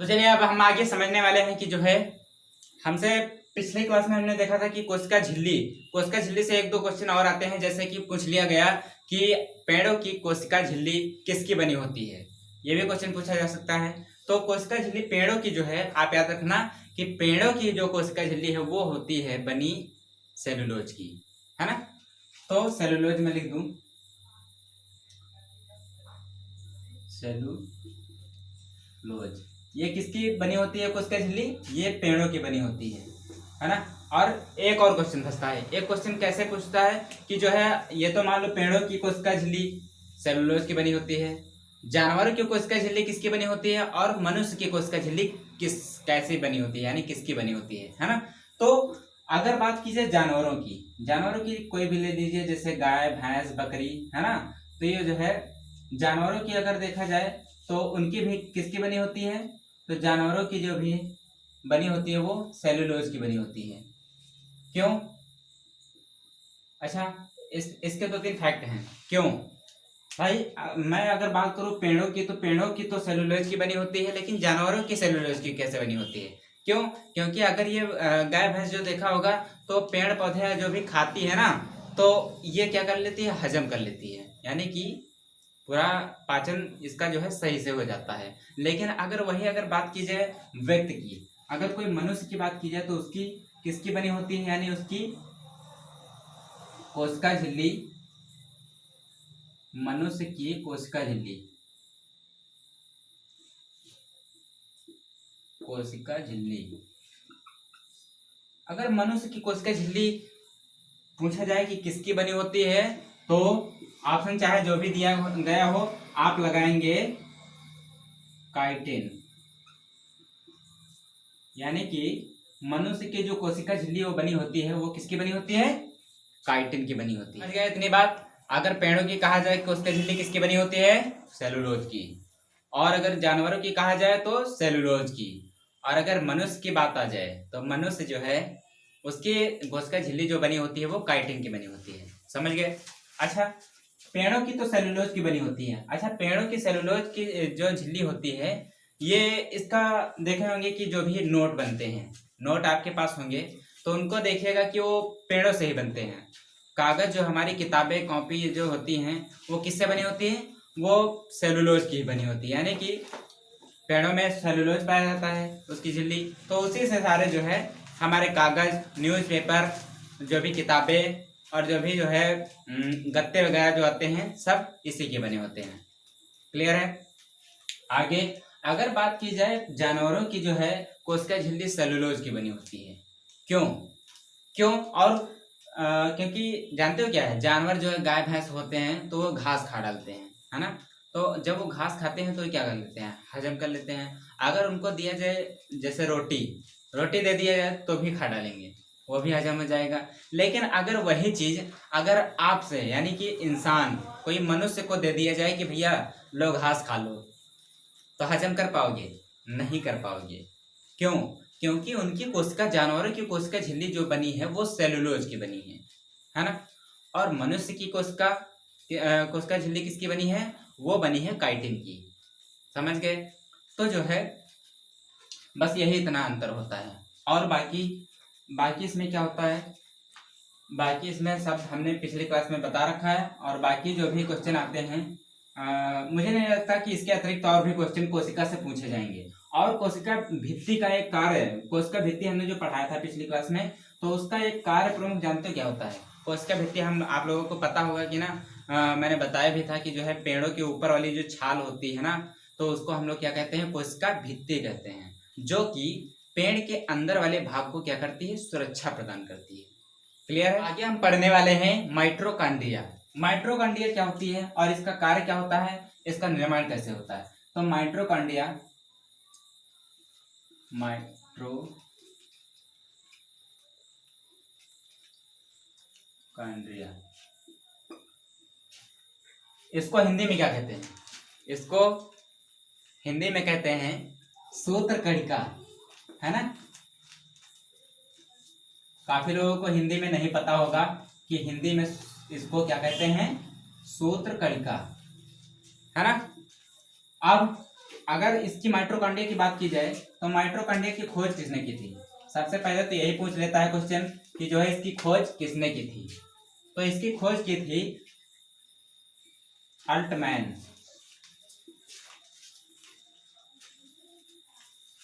तो चलिए अब हम आगे समझने वाले हैं कि जो है हमसे पिछले क्लास में हमने देखा था कि कोशिका झिल्ली से एक दो क्वेश्चन और आते हैं। जैसे कि पूछ लिया गया कि पेड़ों की कोशिका झिल्ली किसकी बनी होती है, ये भी क्वेश्चन पूछा जा सकता है। तो कोशिका झिल्ली पेड़ों की जो है, आप याद रखना कि पेड़ों की जो कोशिका झिल्ली है वो होती है बनी सेलुलोज की, है ना। तो सेलुलोज में लिख दूं सेलुलोज, ये किसकी बनी होती है कोशिका झिल्ली, ये पेड़ों की बनी होती है ना। और एक और क्वेश्चन फंसता है, एक क्वेश्चन कैसे पूछता है कि जो है ये तो मान लो पेड़ों की कोशिका झिल्ली सेलुलोज की बनी होती है, जानवरों की कोशिका झिल्ली किसकी बनी होती है, और मनुष्य की कोशिका झिल्ली कैसे बनी होती है, यानी किसकी बनी होती है ना। तो अगर बात की जाए जानवरों की कोई भी ले लीजिए, जैसे गाय भैंस बकरी, है ना। तो ये जो है जानवरों की अगर देखा जाए तो उनकी भी किसकी बनी होती है, तो जानवरों की जो भी बनी होती है वो सेलुलोज की बनी होती है। क्यों? अच्छा, इसके दो तीन फैक्ट हैं क्यों भाई। मैं अगर बात करूं पेड़ों की तो सेलुलोज की बनी होती है, लेकिन जानवरों की सेलुलोज की कैसे बनी होती है? क्यों? क्योंकि अगर ये गाय भैंस जो देखा होगा तो पेड़ पौधे जो भी खाती है ना, तो ये क्या कर लेती है, हजम कर लेती है, यानी कि पूरा पाचन इसका जो है सही से हो जाता है। लेकिन अगर बात की जाए व्यक्ति की, अगर कोई मनुष्य की बात की जाए तो उसकी किसकी बनी होती है, यानी उसकी कोशिका झिल्ली, मनुष्य की कोशिका झिल्ली अगर मनुष्य की कोशिका झिल्ली पूछा जाए कि किसकी बनी होती है, तो ऑप्शन चाहे जो भी दिया गया हो आप लगाएंगे काइटिन, यानी कि मनुष्य की जो कोशिका झिल्ली वो बनी होती है वो किसकी बनी होती है, काइटिन की बनी होती है। समझ गए इतनी बात। अगर पेड़ों की कहा जाए कोशिका झिल्ली किसकी बनी होती है, सेलुलोज की, और अगर जानवरों की कहा जाए तो सेलुलोज की, और अगर मनुष्य की बात आ जाए तो मनुष्य जो है उसकी कोशिका झिल्ली जो बनी होती है वो काइटिन की बनी होती है। समझ गए। अच्छा, पेड़ों की तो सेलुलोज की बनी होती है। अच्छा, पेड़ों की सेलुलोज की जो झिल्ली होती है, ये इसका देखे होंगे कि जो भी नोट बनते हैं, नोट आपके पास होंगे तो उनको देखिएगा कि वो पेड़ों से ही बनते हैं। कागज जो हमारी किताबें कॉपी जो होती हैं वो किससे बनी होती है, वो सेलुलोज की बनी होती है, यानी कि पेड़ों में सेलुलोज पाया जाता है उसकी झिल्ली, तो उसी से सारे जो है हमारे कागज, न्यूज़पेपर, जो भी किताबें और जो भी जो है गत्ते वगैरह जो आते हैं सब इसी के बने होते हैं। क्लियर है। आगे अगर बात की जाए जानवरों की जो है कोशिका झिल्ली सेलुलोज की बनी होती है। क्यों? क्यों? और क्योंकि जानते हो क्या है, जानवर जो है गाय भैंस होते हैं तो वो घास खा डालते हैं, है ना। तो जब वो घास खाते हैं तो क्या कर लेते हैं, हजम कर लेते हैं। अगर उनको दिया जाए जैसे रोटी दे दिया जाए तो भी खा डालेंगे, वो भी हजम हो जाएगा। लेकिन अगर वही चीज अगर आपसे यानी कि इंसान कोई मनुष्य को दे दिया जाए कि भैया लो घास खा लो, तो हजम कर पाओगे? नहीं कर पाओगे। क्यों? क्योंकि उनकी कोशिका, जानवरों की कोशिका झिल्ली जो बनी है वो सेलुलोज की बनी है ना। और मनुष्य की कोशिका झिल्ली किसकी बनी है, वो बनी है काइटिन की। समझ गए। तो जो है बस यही इतना अंतर होता है, और बाकी इसमें क्या होता है, बाकी इसमें सब हमने पिछली क्लास में बता रखा है। और बाकी जो भी क्वेश्चन आते हैं मुझे नहीं लगता कि इसके अतिरिक्त और भी क्वेश्चन कोशिका से पूछे जाएंगे। और कोशिका भित्ति का एक कार्य है, कोशिका भित्ति हमने जो पढ़ाया था पिछली क्लास में, तो उसका एक कार्य प्रमुख जानते हो क्या होता है? कोशिका भित्ति हम आप लोगों को पता होगा कि ना, मैंने बताया भी था कि जो है पेड़ों के ऊपर वाली जो छाल होती है ना, तो उसको हम लोग क्या कहते हैं, कोशिका भित्ति कहते हैं, जो कि पेड़ के अंदर वाले भाग को क्या करती है, सुरक्षा प्रदान करती है। क्लियर है। आगे हम पढ़ने वाले हैं माइटोकॉन्ड्रिया। माइटोकॉन्ड्रिया क्या होती है और इसका कार्य क्या होता है, इसका निर्माण कैसे होता है? तो माइटोकॉन्ड्रिया इसको हिंदी में क्या कहते हैं? इसको हिंदी में कहते हैं सूत्रकणिका, है ना। काफी लोगों को हिंदी में नहीं पता होगा कि हिंदी में इसको क्या कहते हैं, सूत्रकणिका, है ना। अब अगर इसकी माइटोकॉन्ड्रिया की बात की जाए तो माइटोकॉन्ड्रिया की खोज किसने की थी? सबसे पहले तो यही पूछ लेता है क्वेश्चन कि जो है इसकी खोज किसने की थी। तो इसकी खोज की थी अल्टमैन।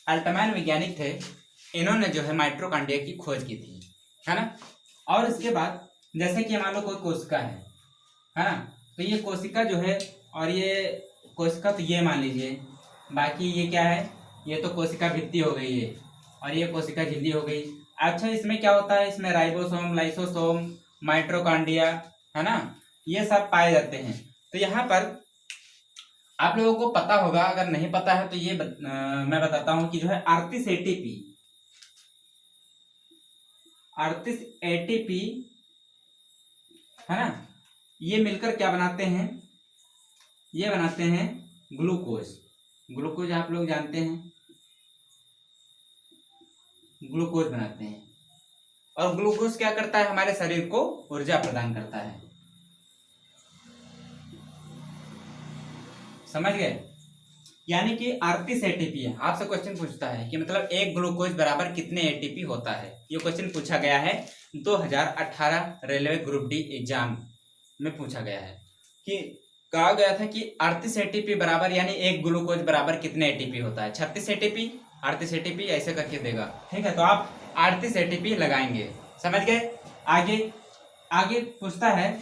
अल्टमैन वैज्ञानिक थे, इन्होंने जो है माइटोकॉन्ड्रिया की खोज की थी, है ना। और इसके बाद जैसे कि मान लो कोई कोशिका है ना, तो ये कोशिका जो है, और ये कोशिका तो ये मान लीजिए, बाकी ये क्या है, ये तो कोशिका भित्ति हो गई है और ये कोशिका झिल्ली हो गई। अच्छा, इसमें क्या होता है, इसमें राइबोसोम, लाइसोसोम, माइटोकॉन्ड्रिया, है ना, ये सब पाए जाते हैं। तो यहाँ पर आप लोगों को पता होगा, अगर नहीं पता है तो ये मैं बताता हूं कि जो है 38 एटीपी, 38 एटीपी, है ना, ये मिलकर क्या बनाते हैं, ये बनाते हैं ग्लूकोज। ग्लूकोज आप लोग जानते हैं, ग्लूकोज बनाते हैं। और ग्लूकोज क्या करता है, हमारे शरीर को ऊर्जा प्रदान करता है। समझ गए? यानी कि 38 एटीपी है। आपसे क्वेश्चन पूछता है कि मतलब एक ग्लूकोज बराबर कितने एटीपी होता है। ये क्वेश्चन पूछा गया है 2018 रेलवे ग्रुप डी एग्जाम में पूछा गया है कि कहा गया था कि 38 एटीपी बराबर, यानी एक ग्लूकोज बराबर कितने एटीपी होता है। 36 एटीपी, 38 एटीपी ऐसे करके देगा, ठीक है। तो आप 38 एटीपी लगाएंगे, समझ गए। आगे आगे पूछता है,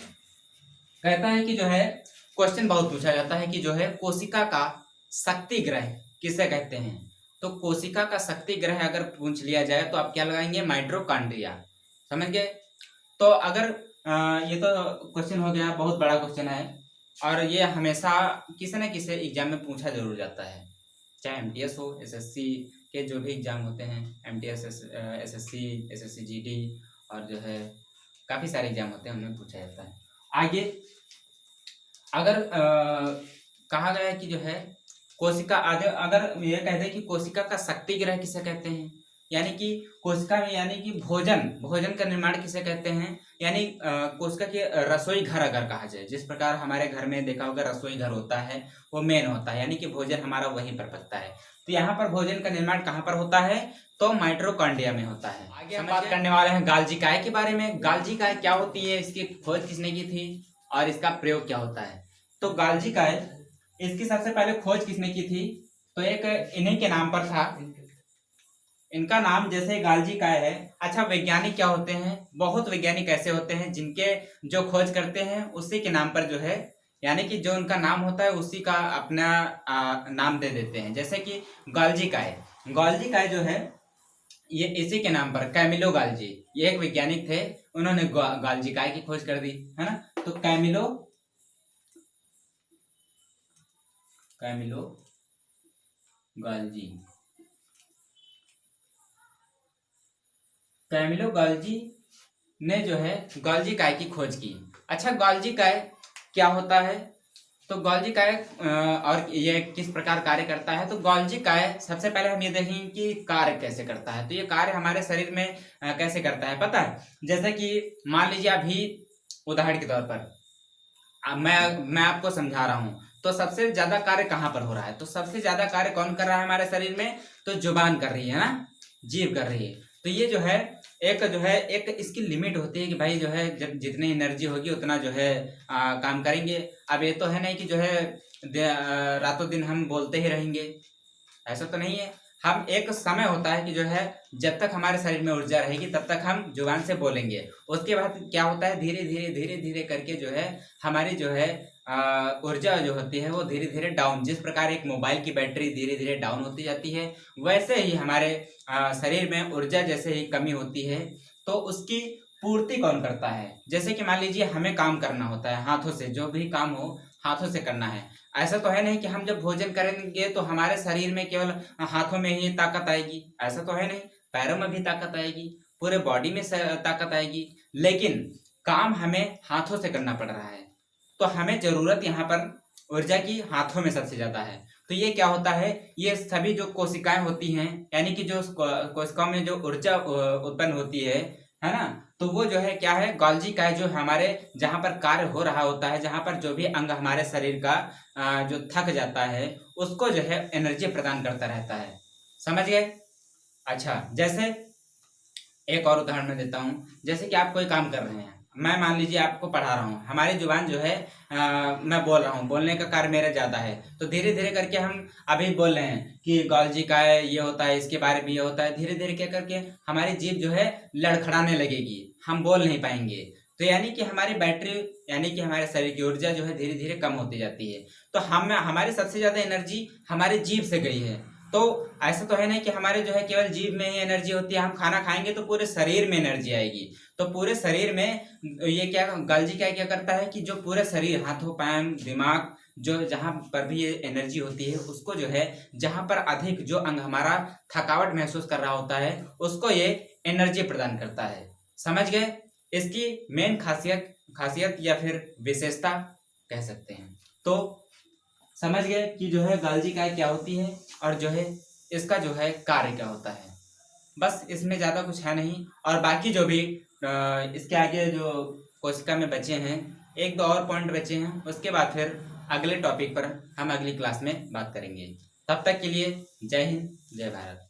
कहता है कि जो है क्वेश्चन बहुत पूछा जाता है कि जो है कोशिका का शक्ति ग्रह किसे कहते हैं। तो कोशिका का शक्ति ग्रह अगर पूछ लिया जाए तो आप क्या लगाएंगे, माइटोकॉन्ड्रिया, समझ गए। तो अगर ये तो क्वेश्चन हो गया, बहुत बड़ा क्वेश्चन है और ये हमेशा किसी न किसी एग्जाम में पूछा जरूर जाता है, चाहे एमटीएस हो, एसएससी के जो भी एग्जाम होते हैं, एमटीएस, एसएससी, एसएससी जीडी, और जो है काफ़ी सारे एग्जाम होते हैं, उनमें पूछा जाता है। आगे अगर कहा गया है कि जो है कोशिका, आगे अगर ये कहते हैं कि कोशिका का शक्ति ग्रह किसे कहते हैं, यानी कि कोशिका में, यानी कि भोजन का निर्माण किसे कहते हैं, यानी कोशिका के रसोई घर अगर कहा जाए, जिस प्रकार हमारे घर में देखा होगा रसोई घर होता है, वो मेन होता है, यानी कि भोजन हमारा वहीं पर पकता है। तो यहाँ पर भोजन का निर्माण कहाँ पर होता है, तो माइटोकॉन्ड्रिया में होता है। आगे हम बात करने वाले हैं गाल्जी काय के बारे में। गाल्जी काय क्या होती है, इसकी खोज किसने की थी और इसका प्रयोग क्या होता है। तो गाल्जी काय, इसकी सबसे पहले खोज किसने की थी, तो एक इन्हीं के नाम पर था, इनका नाम जैसे गाल्जी काय है। अच्छा, वैज्ञानिक क्या होते हैं, बहुत वैज्ञानिक ऐसे होते हैं जिनके जो खोज करते हैं उसी के नाम पर जो है, यानी कि जो उनका नाम होता है उसी का अपना नाम दे देते हैं। जैसे कि गाल्जी काय जो है ये इसी के नाम पर, कैमिलो गाल्जी, ये एक वैज्ञानिक थे, उन्होंने गाल्जी काय की खोज कर दी, है ना। तो कैमिलो गाल्जी ने जो है गाल्जी काय की खोज की। अच्छा, गाल्जी काय क्या होता है, तो गाल्जी काय और ये किस प्रकार कार्य करता है। तो गाल्जी काय सबसे पहले हम ये देखेंगे कि कार्य कैसे करता है। तो ये कार्य हमारे शरीर में कैसे करता है पता है। जैसे कि मान लीजिए अभी उदाहरण के तौर पर मैं आपको समझा रहा हूँ, तो सबसे ज्यादा कार्य कहाँ पर हो रहा है, तो सबसे ज्यादा कार्य कौन कर रहा है हमारे शरीर में, तो जुबान कर रही है ना, जीभ कर रही है। तो ये जो है एक इसकी लिमिट होती है कि भाई जो है जब जितनी एनर्जी होगी उतना जो है काम करेंगे। अब ये तो है नहीं कि जो है रातों दिन हम बोलते ही रहेंगे, ऐसा तो नहीं है। हम एक समय होता है कि जो है जब तक हमारे शरीर में ऊर्जा रहेगी तब तक हम जुबान से बोलेंगे। उसके बाद क्या होता है, धीरे धीरे करके जो है हमारी जो है ऊर्जा जो होती है वो धीरे धीरे डाउन, जिस प्रकार एक मोबाइल की बैटरी धीरे धीरे डाउन होती जाती है, वैसे ही हमारे शरीर में ऊर्जा जैसे ही कमी होती है तो उसकी पूर्ति कौन करता है। जैसे कि मान लीजिए हमें काम करना होता है हाथों से, जो भी काम हो हाथों से करना है। ऐसा तो है नहीं कि हम जब भोजन करेंगे तो हमारे शरीर में केवल हाथों में ही ताकत आएगी, ऐसा तो है नहीं, पैरों में भी ताकत आएगी, पूरे बॉडी में ताकत आएगी, लेकिन काम हमें हाथों से करना पड़ रहा है। तो हमें जरूरत यहाँ पर ऊर्जा की हाथों में सबसे ज्यादा है। तो ये क्या होता है, ये सभी जो कोशिकाएं होती हैं, यानी कि जो कोशिकाओं में जो ऊर्जा उत्पन्न होती है है ना। तो वो जो है क्या है, गोल्जी का है, जो हमारे जहाँ पर कार्य हो रहा होता है, जहाँ पर जो भी अंग हमारे शरीर का जो थक जाता है उसको जो है एनर्जी प्रदान करता रहता है। समझ गए। अच्छा, जैसे एक और उदाहरण मैं देता हूँ। जैसे कि आप कोई काम कर रहे हैं, मैं मान लीजिए आपको पढ़ा रहा हूँ, हमारी जुबान जो है मैं बोल रहा हूँ, बोलने का कार्य मेरा ज़्यादा है, तो धीरे धीरे करके हम अभी बोल रहे हैं कि गोल्जी का है, ये होता है, इसके बारे में ये होता है, धीरे धीरे क्या करके हमारी जीभ जो है लड़खड़ाने लगेगी, हम बोल नहीं पाएंगे। तो यानी कि हमारी बैटरी, यानी कि हमारे शरीर की ऊर्जा जो है धीरे धीरे कम होती जाती है। तो हम हमारी सबसे ज़्यादा एनर्जी हमारी जीभ से गई है। तो ऐसा तो है नहीं कि हमारे जो है केवल जीभ में ही एनर्जी होती है, हम खाना खाएंगे तो पूरे शरीर में एनर्जी आएगी। तो पूरे शरीर में ये क्या, गोल्जी क्या क्या करता है कि जो पूरे शरीर, हाथों पैर दिमाग, जो जहाँ पर भी ये एनर्जी होती है उसको जो है, जहाँ पर अधिक जो अंग हमारा थकावट महसूस कर रहा होता है उसको ये एनर्जी प्रदान करता है। समझ गए। इसकी मेन खासियत या फिर विशेषता कह सकते हैं। तो समझ गए कि जो है गोल्जी काय क्या होती है और जो है इसका जो है कार्य क्या होता है। बस इसमें ज़्यादा कुछ है नहीं। और बाकी जो भी इसके आगे जो कोशिका में बचे हैं, एक दो और पॉइंट बचे हैं, उसके बाद फिर अगले टॉपिक पर हम अगली क्लास में बात करेंगे। तब तक के लिए जय हिंद, जय भारत।